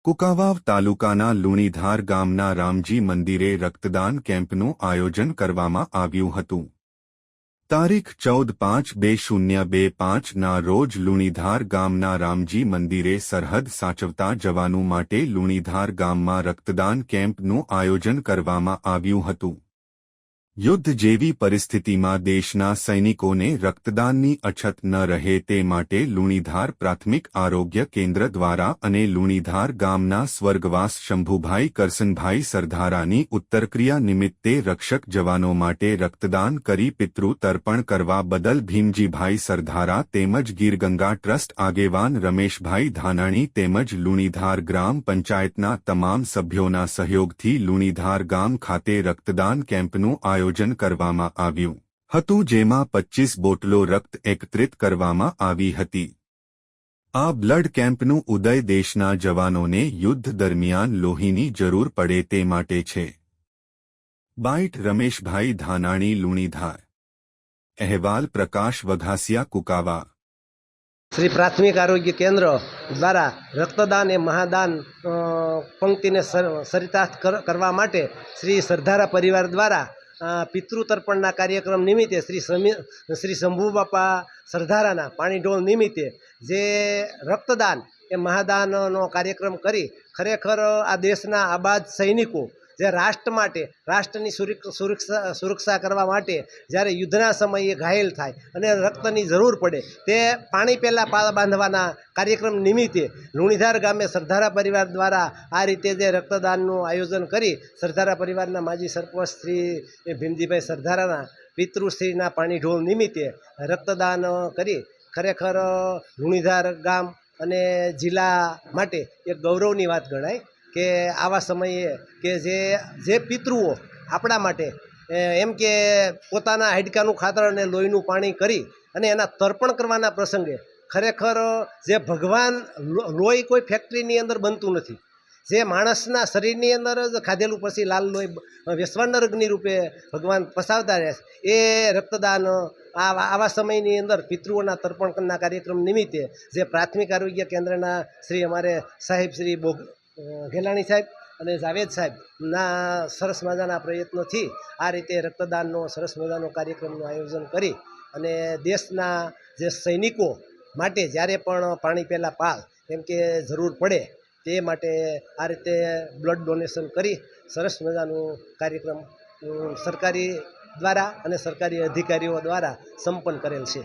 કુકાવાવ તાલુકાના લુણીધાર ગામના રામજી મંદિરે રક્તદાન કેમ્પનું આયોજન કરવામાં આવ્યું હતું। તારીખ 14/5/2025ના રોજ લુણીધાર ગામના રામજી મંદિરે સરહદ સાચવતા જવાનો માટે લુણીધાર ગામમાં રક્તદાન કેમ્પનું આયોજન કરવામાં આવ્યું હતું। યુદ્ધ જેવી પરિસ્થિતિમાં દેશના સૈનિકોને રક્તદાનની અછત ન રહે તે માટે લુણીધાર પ્રાથમિક આરોગ્ય કેન્દ્ર દ્વારા અને લુણીધાર ગામના સ્વર્ગવાસ શંભુભાઈ કરસનભાઈ સરધારાની ઉત્તરક્રિયા નિમિત્તે રક્ષક જવાનો માટે રક્તદાન કરી પિતૃ તર્પણ કરવા બદલ ભીમજીભાઈ સરધારા તેમજ ગીરગંગા ટ્રસ્ટ આગેવાન રમેશભાઈ ધાનાણી તેમજ લુણીધાર ગ્રામ પંચાયતના તમામ સભ્યોના સહયોગથી લુણીધાર ગામ ખાતે રક્તદાન કેમ્પનું આયોજન કરવામાં આવ્યું હતું, જેમાં 25 બોટલો રક્ત એકત્રિત કરવામાં આવી હતી। આ બ્લડ કેમ્પનું ઉદય દેશના જવાનોને યુદ્ધ દરમિયાન લોહીની જરૂર પડે તે માટે છે। બાઇટ રમેશભાઈ ધાનાણી, લુણીધાર। અહેવાલ પ્રકાશ વઘાસિયા, કુકાવા। શ્રી પ્રાથમિક આરોગ્ય કેન્દ્ર દ્વારા રક્તદાન એ મહાદાન પંક્તિને ચરિતાર્થ કરવા માટે શ્રી સરધારા પરિવાર દ્વારા પિતૃ તર્પણના કાર્યક્રમ નિમિત્તે શ્રી શંભુ બાપા સરધારાના પાણી ઢોળ નિમિત્તે જે રક્તદાન એ મહાદાનનો કાર્યક્રમ કરી ખરેખર આ દેશના આબાદ સૈનિકો જે રાષ્ટ્ર માટે, રાષ્ટ્રની સુરક્ષા કરવા માટે જ્યારે યુદ્ધના સમયે ઘાયલ થાય અને રક્તની જરૂર પડે તે પાણી પહેલાં પાળ બાંધવાના કાર્યક્રમ નિમિત્તે લુણીધાર ગામે સરધારા પરિવાર દ્વારા આ રીતે જે રક્તદાનનું આયોજન કરી સરધારા પરિવારના માજી સરપંચ શ્રી ભીમજીભાઈ સરધારાના પિતૃશ્રીના પાણી ઢોળ નિમિત્તે રક્તદાન કરી ખરેખર લુણીધાર ગામ અને જિલ્લા માટે એક ગૌરવની વાત ગણાય કે આવા સમયે કે જે પિતૃઓ આપણા માટે એમ કે પોતાના હાડકાનું ખાતર અને લોહીનું પાણી કરી અને એના તર્પણ કરવાના પ્રસંગે ખરેખર જે ભગવાન લોહી કોઈ ફેક્ટરીની અંદર બનતું નથી, જે માણસના શરીરની અંદર જ ખાધેલું પછી લાલ લોહી વેસવાણના અગ્નિ રૂપે ભગવાન પસાવતા રહે છે। એ રક્તદાન આવા સમયની અંદર પિતૃઓના તર્પણના કાર્યક્રમ નિમિત્તે જે પ્રાથમિક આરોગ્ય કેન્દ્રના શ્રી અમારે સાહેબ શ્રી ગેલાણી સાહેબ અને જાવેદ સાહેબના સરસ મજાના પ્રયત્નોથી આ રીતે રક્તદાનનો સરસ મજાનો કાર્યક્રમનું આયોજન કરી અને દેશના જે સૈનિકો માટે જ્યારે પણ પાણી પહેલાં પાળ એમ કે જરૂર પડે તે માટે આ રીતે બ્લડ ડોનેશન કરી સરસ મજાનું કાર્યક્રમ સરકારી દ્વારા અને સરકારી અધિકારીઓ દ્વારા સંપન્ન કરેલ છે।